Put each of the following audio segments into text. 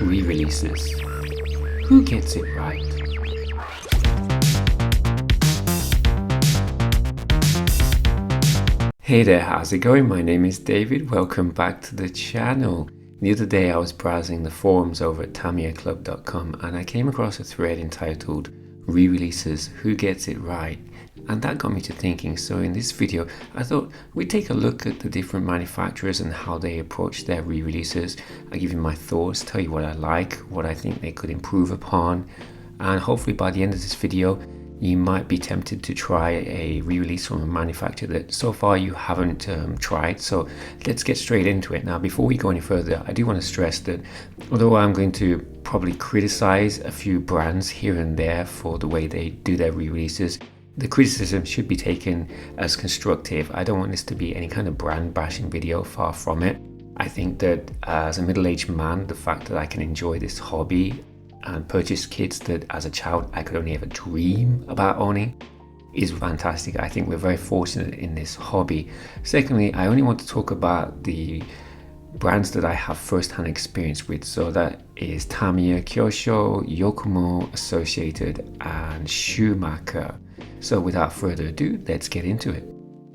Re-releases. Who gets it right? Hey there, how's it going? My name is David. Welcome back to the channel. The other day I was browsing the forums over at TamiyaClub.com and I came across a thread entitled Re-releases, Who Gets It Right? And that got me to thinking. So in this video I thought we'd take a look at the different manufacturers and how they approach their re-releases. I'll give you my thoughts, tell you what I like, what I think they could improve upon, and hopefully by the end of this video you might be tempted to try a re-release from a manufacturer that so far you haven't tried. So let's get straight into it. Now, before we go any further, I do want to stress that although I'm going to probably criticize a few brands here and there for the way they do their re-releases, the criticism should be taken as constructive. I don't want this to be any kind of brand bashing video, far from it. I think that as a middle-aged man, the fact that I can enjoy this hobby and purchase kits that as a child I could only ever dream about owning is fantastic. I think we're very fortunate in this hobby. Secondly, I only want to talk about the brands that I have first-hand experience with. So that is Tamiya, Kyosho, Yokomo, Associated and Schumacher. So without further ado, let's get into it.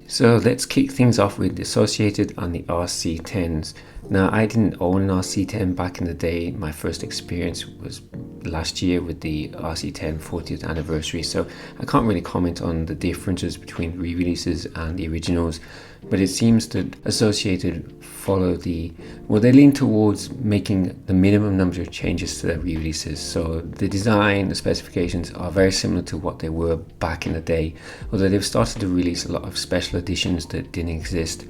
So let's kick things off with Associated on the RC10s. Now, I didn't own an RC10 back in the day. My first experience was last year with the RC10 40th anniversary, so I can't really comment on the differences between re-releases and the originals, but it seems that Associated follow they lean towards making the minimum number of changes to their re-releases. So the design, the specifications are very similar to what they were back in the day, although they've started to release a lot of special editions that didn't exist.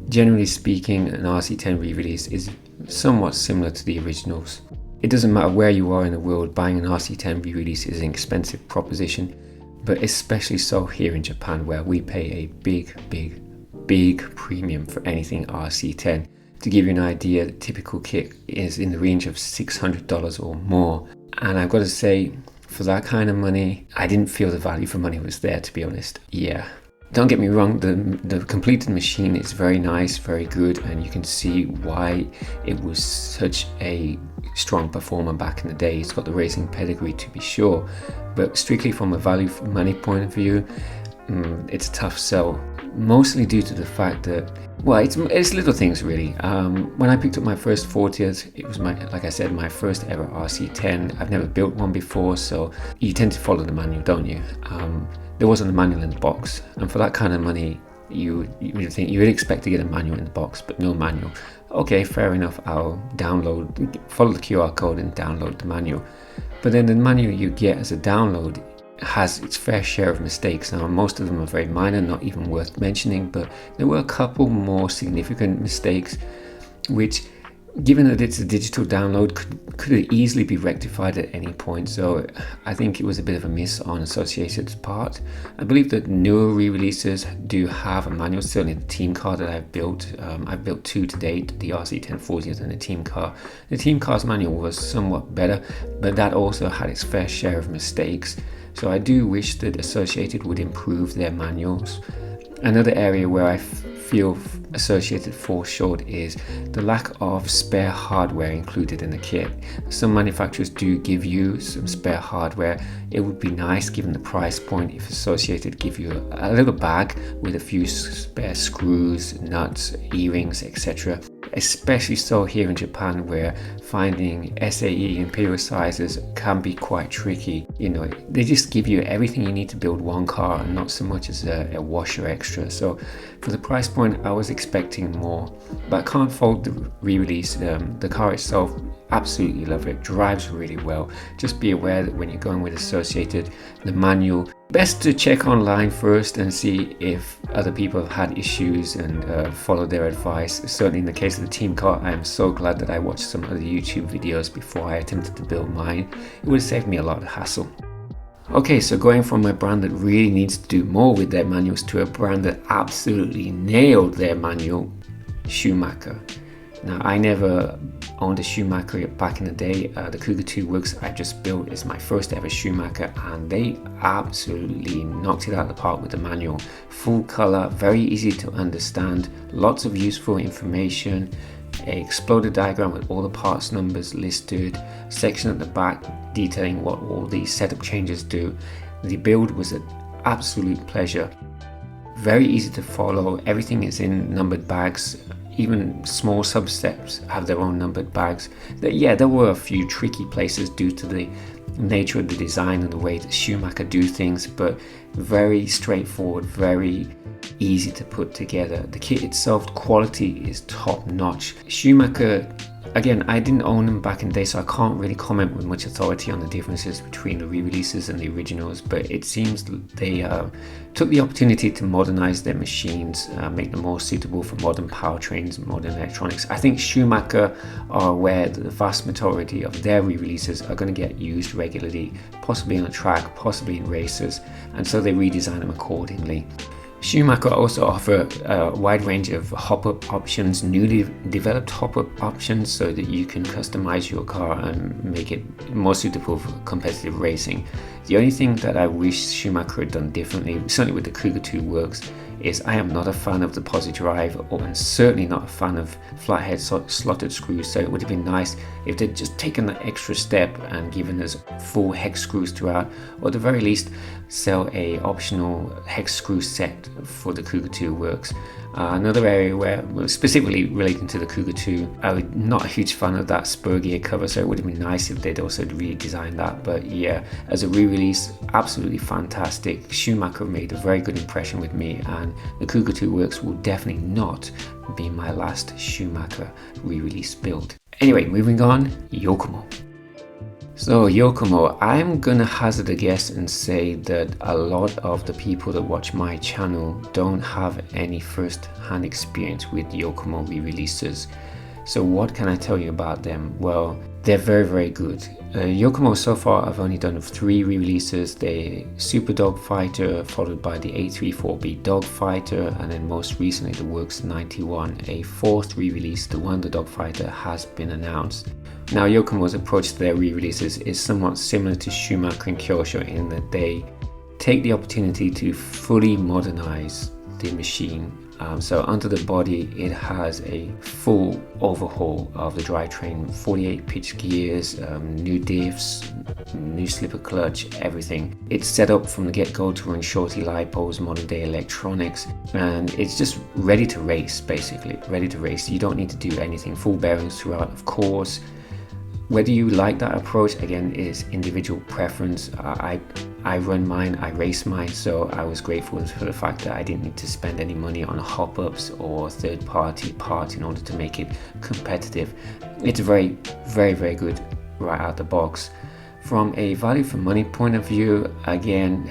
Generally speaking, an RC10 re-release is somewhat similar to the originals. It doesn't matter where you are in the world, buying an RC10 re-release is an expensive proposition, but especially so here in Japan, where we pay a big premium for anything RC10. To give you an idea, the typical kit is in the range of $600 or more, and I've got to say, for that kind of money, I didn't feel the value for money was there, to be honest. Yeah. Don't get me wrong, the completed machine is very nice, very good, and you can see why it was such a strong performer back in the day. It's got the racing pedigree, to be sure, but strictly from a value for money point of view, it's a tough sell, mostly due to the fact that, well, it's little things really. When I picked up my first 40th, it was like I said, my first ever RC10. I've never built one before, so you tend to follow the manual, don't you? There wasn't a manual in the box, and for that kind of money you would expect to get a manual in the box, but no manual. Okay, fair enough, I'll follow the QR code and download the manual. But then the manual you get as a download has its fair share of mistakes. Now, most of them are very minor, not even worth mentioning, but there were a couple more significant mistakes which, given that it's a digital download, could easily be rectified at any point. So I think it was a bit of a miss on Associated's part. I believe that newer re-releases do have a manual. Certainly the team car that I've built two to date, the RC10 40th and the team car. The team car's manual was somewhat better, but that also had its fair share of mistakes. So I do wish that Associated would improve their manuals. Another area where I feel Associated falls short is the lack of spare hardware included in the kit. Some manufacturers do give you some spare hardware. It would be nice, given the price point, if Associated give you a little bag with a few spare screws, nuts, earrings, etc. Especially so here in Japan, where finding SAE imperial sizes can be quite tricky. You know, they just give you everything you need to build one car and not so much as a washer extra. So for the price point, I was expecting more, but I can't fault the re-release. The car itself, absolutely love it, drives really well. Just be aware that when you're going with Associated, the manual, best to check online first and see if other people have had issues and follow their advice. Certainly in the case of the team car, I am so glad that I watched some other YouTube videos before I attempted to build mine. It would have saved me a lot of hassle. Okay, so going from a brand that really needs to do more with their manuals to a brand that absolutely nailed their manual, Schumacher. Now, I never owned a Schumacher back in the day. The Cougar 2 Works I just built is my first ever Schumacher, and they absolutely knocked it out of the park with the manual. Full color, very easy to understand, lots of useful information, a exploded diagram with all the parts numbers listed, section at the back detailing what all the setup changes do. The build was an absolute pleasure. Very easy to follow, everything is in numbered bags. Even small substeps have their own numbered bags. There were a few tricky places due to the nature of the design and the way that Schumacher do things, but very straightforward, very easy to put together. The kit itself, quality is top notch. Schumacher, again, I didn't own them back in the day, so I can't really comment with much authority on the differences between the re-releases and the originals, but it seems they took the opportunity to modernize their machines, make them more suitable for modern powertrains and modern electronics. I think Schumacher are aware that the vast majority of their re-releases are going to get used regularly, possibly on a track, possibly in races, and so they redesign them accordingly. Schumacher also offer a wide range of hop-up options, newly developed hop-up options, so that you can customize your car and make it more suitable for competitive racing. The only thing that I wish Schumacher had done differently, certainly with the Cougar 2 works, is I am not a fan of the posi drive, and certainly not a fan of flathead slotted screws, so it would have been nice if they'd just taken that extra step and given us full hex screws throughout, or at the very least sell a optional hex screw set for the Cougar 2 works. Another area where, specifically relating to the Cougar 2, I'm not a huge fan of that spur gear cover, so it would have been nice if they'd also redesigned that. But yeah, as a re-release, absolutely fantastic. Schumacher made a very good impression with me, and the Cougar 2 works will definitely not be my last Schumacher re-release build. Anyway, moving on, Yokomo. So Yokomo, I'm gonna hazard a guess and say that a lot of the people that watch my channel don't have any first-hand experience with Yokomo re-releases. So what can I tell you about them? Well, they're very, very good. Yokomo so far I've only done 3 re-releases: the Super Dogfighter, followed by the A34B Dogfighter, and then most recently the Works 91, a 4th re-release. The Wonder Dogfighter has been announced. Now, Yokomo's approach to their re-releases is somewhat similar to Schumacher and Kyosho in that they take the opportunity to fully modernize the machine. So under the body, it has a full overhaul of the drivetrain, 48 pitch gears, new diffs, new slipper clutch, everything. It's set up from the get-go to run shorty lipos, modern day electronics, and it's just ready to race, basically, ready to race. You don't need to do anything, full bearings throughout, of course. Whether you like that approach, again, is individual preference. I run mine, I race mine, so I was grateful for the fact that I didn't need to spend any money on hop-ups or third-party parts in order to make it competitive. It's very, very, very good right out the box. From a value for money point of view, again,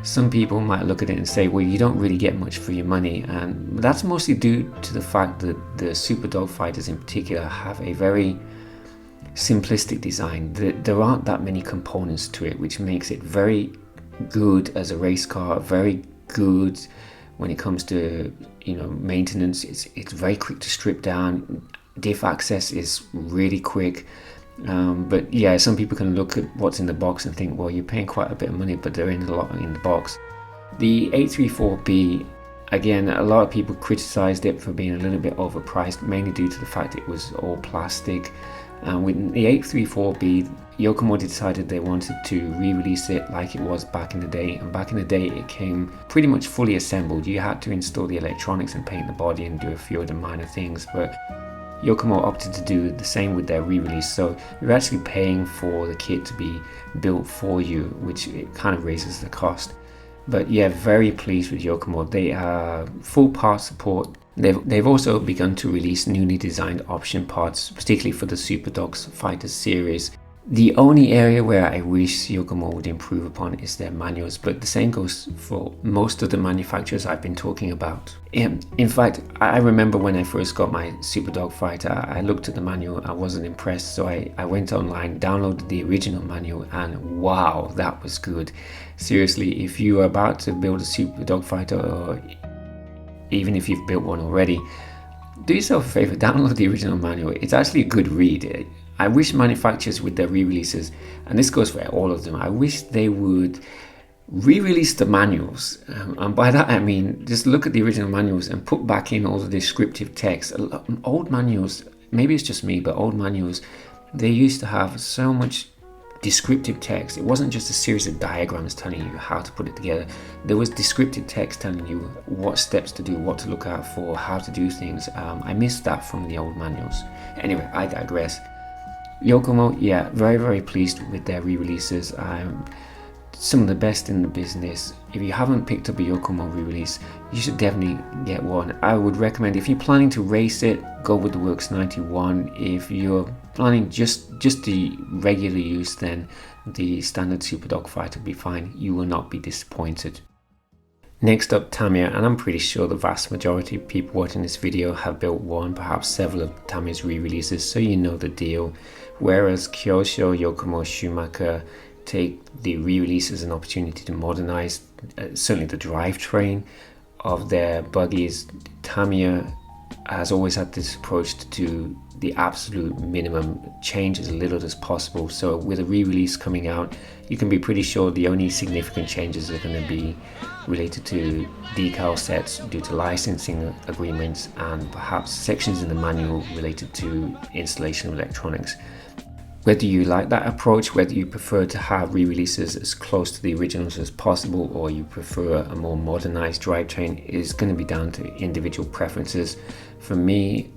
some people might look at it and say, well, you don't really get much for your money, and that's mostly due to the fact that the Super Dogfighters in particular have a very simplistic design. There aren't that many components to it, which makes it very good as a race car, very good when it comes to maintenance. It's very quick to strip down. Diff access is really quick. But yeah, some people can look at what's in the box and think, well, you're paying quite a bit of money, but there ain't a lot in the box. The A34B, again, a lot of people criticized it for being a little bit overpriced, mainly due to the fact it was all plastic. With the 834B, Yokomo decided they wanted to re-release it like it was back in the day, and back in the day it came pretty much fully assembled. You had to install the electronics and paint the body and do a few other minor things, but Yokomo opted to do the same with their re-release, so you're actually paying for the kit to be built for you, which it kind of raises the cost. But yeah, very pleased with Yokomo. They are full part support. They've also begun to release newly designed option parts, particularly for the Super Dogs Fighters series. The only area where I wish Yokomo would improve upon is their manuals, but the same goes for most of the manufacturers I've been talking about. In fact, I remember when I first got my Super Dog Fighter, I looked at the manual, I wasn't impressed, so I went online, downloaded the original manual, and wow, that was good. Seriously, if you are about to build a Super Dog Fighter, or even if you've built one already, do yourself a favor, download the original manual. It's actually a good read. I wish manufacturers with their re-releases, and this goes for all of them, I wish they would re-release the manuals, and by that I mean just look at the original manuals and put back in all the descriptive text. Old manuals, maybe it's just me, but old manuals, they used to have so much descriptive text. It wasn't just a series of diagrams telling you how to put it together. There was descriptive text telling you what steps to do, what to look out for, how to do things. I missed that from the old manuals. Anyway, I digress. Yokomo, yeah, very, very pleased with their re-releases. Some of the best in the business. If you haven't picked up a Yokomo re-release, you should definitely get one. I would recommend, if you're planning to race it, go with the Works 91. If you're planning just the regular use, then the standard Super Dogfighter will be fine. You will not be disappointed. Next up, Tamiya, and I'm pretty sure the vast majority of people watching this video have built one, perhaps several of Tamiya's re-releases, so you know the deal. Whereas Kyosho, Yokomo, Schumacher take the re-release as an opportunity to modernize certainly the drivetrain of their buggies, Tamiya has always had this approach to do the absolute minimum, change as little as possible. So with a re-release coming out, you can be pretty sure the only significant changes are going to be related to decal sets due to licensing agreements and perhaps sections in the manual related to installation of electronics. Whether you like that approach, whether you prefer to have re-releases as close to the originals as possible, or you prefer a more modernized drivetrain, is going to be down to individual preferences. For me,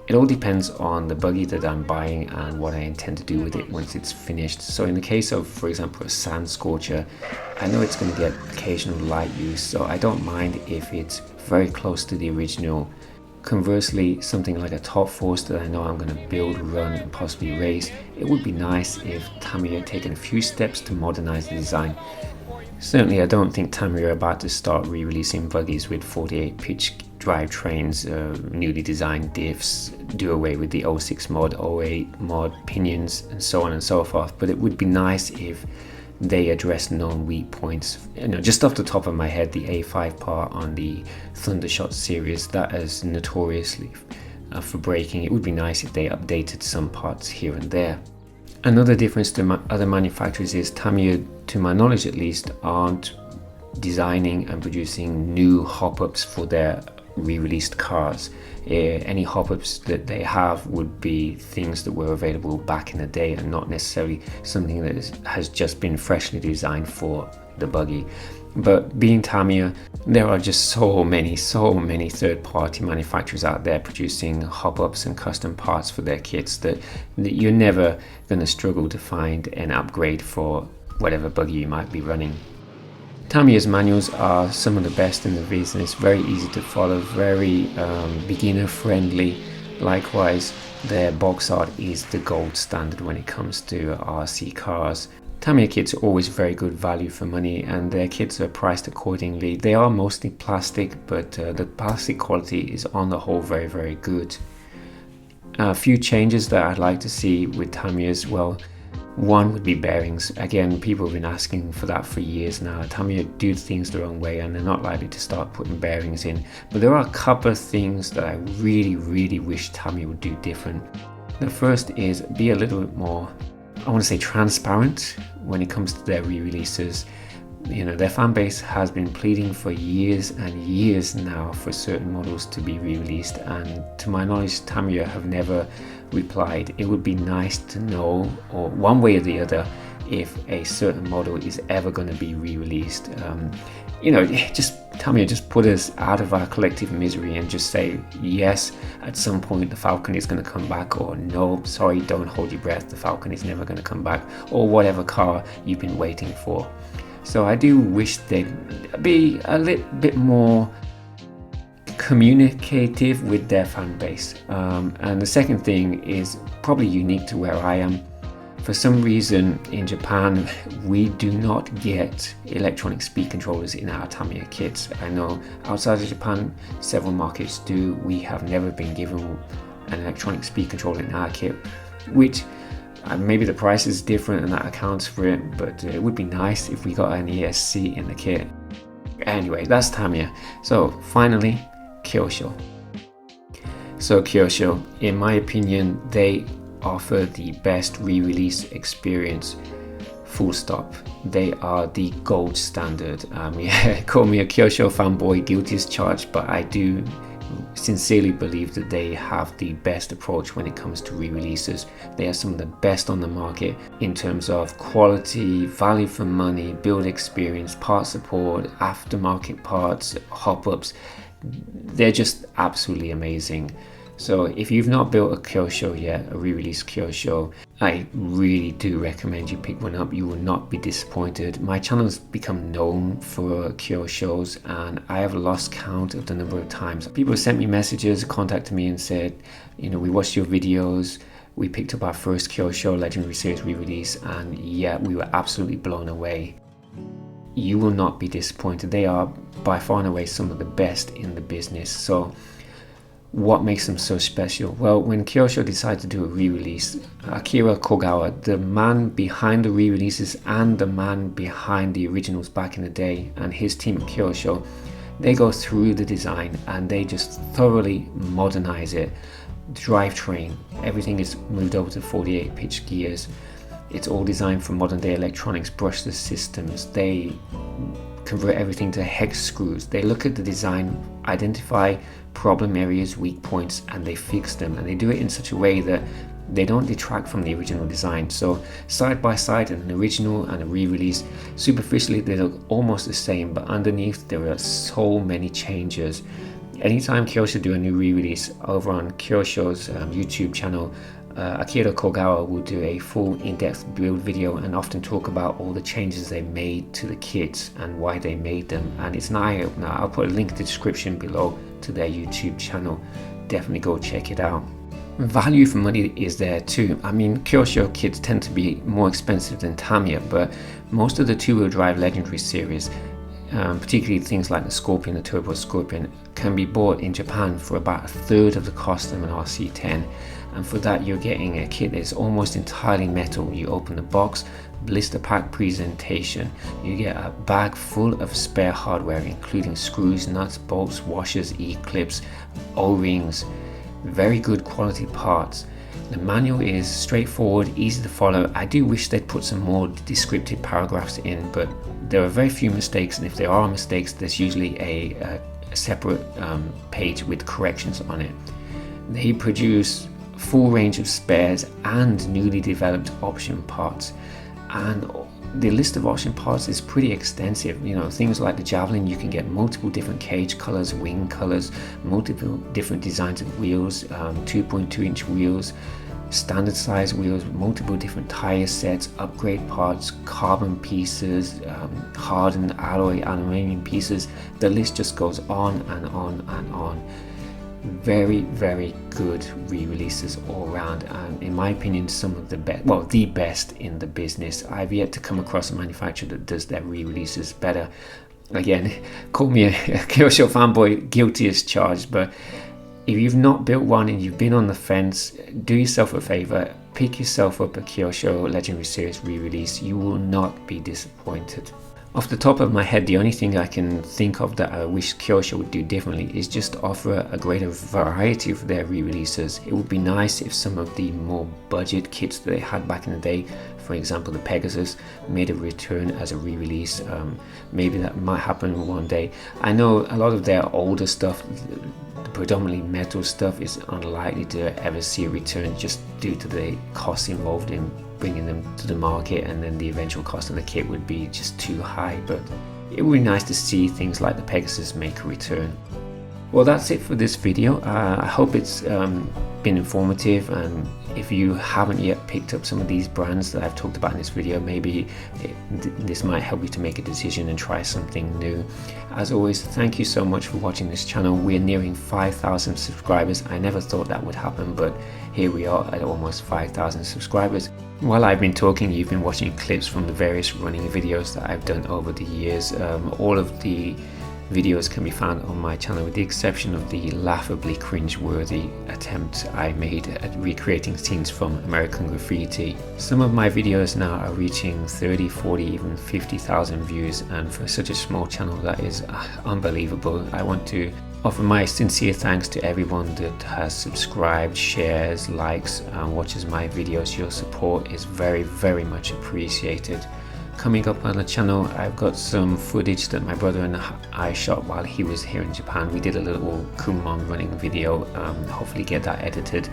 it all depends on the buggy that I'm buying and what I intend to do with it once it's finished. So in the case of, for example, a Sand Scorcher, I know it's going to get occasional light use, so I don't mind if it's very close to the original. Conversely, something like a Top Force that I know I'm going to build, run, and possibly race, it would be nice if Tamiya had taken a few steps to modernize the design. Certainly, I don't think Tamiya are about to start re-releasing buggies with 48 pitch drivetrains, newly designed diffs, do away with the 06 mod, 08 mod pinions, and so on and so forth. But it would be nice if they address known weak points. Just off the top of my head, the A5 part on the Thundershot series, that is notoriously for braking. It would be nice if they updated some parts here and there. Another difference to other manufacturers is Tamiya, to my knowledge at least, aren't designing and producing new hop-ups for their re-released cars. Any hop-ups that they have would be things that were available back in the day and not necessarily something that has just been freshly designed for the buggy. But being Tamiya, there are just so many third-party manufacturers out there producing hop-ups and custom parts for their kits that you're never going to struggle to find an upgrade for whatever buggy you might be running. Tamiya's manuals are some of the best in the business, very easy to follow, very beginner friendly. Likewise, their box art is the gold standard when it comes to RC cars. Tamiya kits are always very good value for money, and their kits are priced accordingly. They are mostly plastic, but the plastic quality is on the whole very, very good. A few changes that I'd like to see with Tamiya as well. One would be bearings. Again, people have been asking for that for years now. Tamiya do things the wrong way and they're not likely to start putting bearings in. But there are a couple of things that I really wish Tamiya would do different. The first is be a little bit more, I want to say, transparent when it comes to their re-releases. Their fan base has been pleading for years and years now for certain models to be re-released, and to my knowledge, Tamiya have never replied. It would be nice to know, or one way or the other, if a certain model is ever going to be re-released. Tamiya just put us out of our collective misery and just say, yes, at some point the Falcon is going to come back, or no, sorry, don't hold your breath, the Falcon is never going to come back, or whatever car you've been waiting for. So I do wish they'd be a little bit more communicative with their fan base. And the second thing is probably unique to where I am. For some reason in Japan, we do not get electronic speed controllers in our Tamiya kits. I know outside of Japan, several markets do. We have never been given an electronic speed controller in our kit, which maybe the price is different and that accounts for it, but it would be nice if we got an ESC in the kit. Anyway, that's Tamiya. So finally, Kyosho. So Kyosho, in my opinion, they offer the best re-release experience. full stop. They are the gold standard. Yeah, call me a Kyosho fanboy, guilty as charged, but I do sincerely believe that they have the best approach when it comes to re-releases. They are some of the best on the market in terms of quality, value for money, build experience, part support, aftermarket parts, hop-ups. They're just absolutely amazing. So if you've not built a Kyosho yet, a re-release Kyosho, I really do recommend you pick one up. You will not be disappointed. My channel has become known for Kyoshos, and I have lost count of the number of times people sent me messages, contacted me and said, you know, we watched your videos, we picked up our first Kyosho Legendary Series re-release, and yeah, we were absolutely blown away. You will not be disappointed. They are by far and away some of the best in the business. So what makes them so special? Well, when Kyosho decided to do a re-release, Akira Kogawa, the man behind the re-releases and the man behind the originals back in the day, and his team at Kyosho, they go through the design and they just thoroughly modernize it. Drivetrain, everything is moved over to 48 pitch gears. It's all designed for modern day electronics, brushless systems. They convert everything to hex screws. They look at the design, identify problem areas, weak points, and they fix them, and they do it in such a way that they don't detract from the original design. So side by side, an original and a re-release, superficially they look almost the same, but underneath there are so many changes. Anytime Kyosho do a new re-release, over on Kyosho's YouTube channel, Akira Kogawa will do a full in-depth build video and often talk about all the changes they made to the kits and why they made them, and it's an eye-opener. I'll put a link in the description below to their YouTube channel. Definitely go check it out. Value for money is there too. I mean, Kyosho kits tend to be more expensive than Tamiya, but most of the two-wheel drive Legendary series, particularly things like the Scorpion, the Turbo Scorpion, can be bought in Japan for about a third of the cost of an RC10. And for that, you're getting a kit that's almost entirely metal. You open the box, blister pack presentation, you get a bag full of spare hardware, including screws, nuts, bolts, washers, E-clips, O-rings, very good quality parts. The manual is straightforward, easy to follow. I do wish they'd put some more descriptive paragraphs in, but there are very few mistakes, and if there are mistakes, there's usually a separate page with corrections on it. They produce full range of spares and newly developed option parts, and the list of option parts is pretty extensive. You know, things like the Javelin, you can get multiple different cage colors, wing colors, multiple different designs of wheels, 2.2-inch wheels, standard size wheels, multiple different tire sets, upgrade parts, carbon pieces, hardened alloy aluminium pieces. The list just goes on and on and on. Very, very good re-releases all around, and in my opinion, some of the best, well, the best in the business. I've yet to come across a manufacturer that does their re-releases better. Again, call me a Kyosho fanboy, guilty as charged, but if you've not built one and you've been on the fence, do yourself a favor, pick yourself up a Kyosho Legendary Series re-release. You will not be disappointed. Off the top of my head, the only thing I can think of that I wish Kyosho would do differently is just offer a greater variety of their re-releases. It would be nice if some of the more budget kits that they had back in the day, for example the Pegasus, made a return as a re-release. Maybe that might happen one day. I know a lot of their older stuff, the predominantly metal stuff, is unlikely to ever see a return just due to the costs involved in bringing them to the market, and then the eventual cost of the kit would be just too high. But it would be nice to see things like the Pegasus make a return. Well, that's it for this video. I hope it's been informative, and if you haven't yet picked up some of these brands that I've talked about in this video, maybe this might help you to make a decision and try something new. As always, thank you so much for watching this channel. We're nearing 5,000 subscribers. I never thought that would happen, but here we are at almost 5,000 subscribers. While I've been talking, you've been watching clips from the various running videos that I've done over the years. All of the videos can be found on my channel, with the exception of the laughably cringe-worthy attempt I made at recreating scenes from American Graffiti. Some of my videos now are reaching 30, 40, even 50,000 views, and for such a small channel, that is unbelievable. I want to Offer my sincere thanks to everyone that has subscribed, shares, likes and watches my videos. Your support is very, very much appreciated. Coming up on the channel, I've got some footage that my brother and I shot while he was here in Japan. We did a little Kumon running video, hopefully get that edited.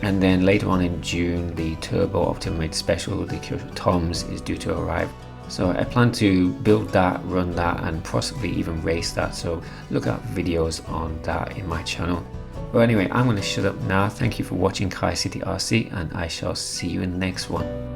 And then later on in June, the Turbo Optimate Special, the Kyoto Toms, is due to arrive. So I plan to build that, run that, and possibly even race that. So look at videos on that in my channel. But anyway, I'm going to shut up now. Thank you for watching Kai City RC, and I shall see you in the next one.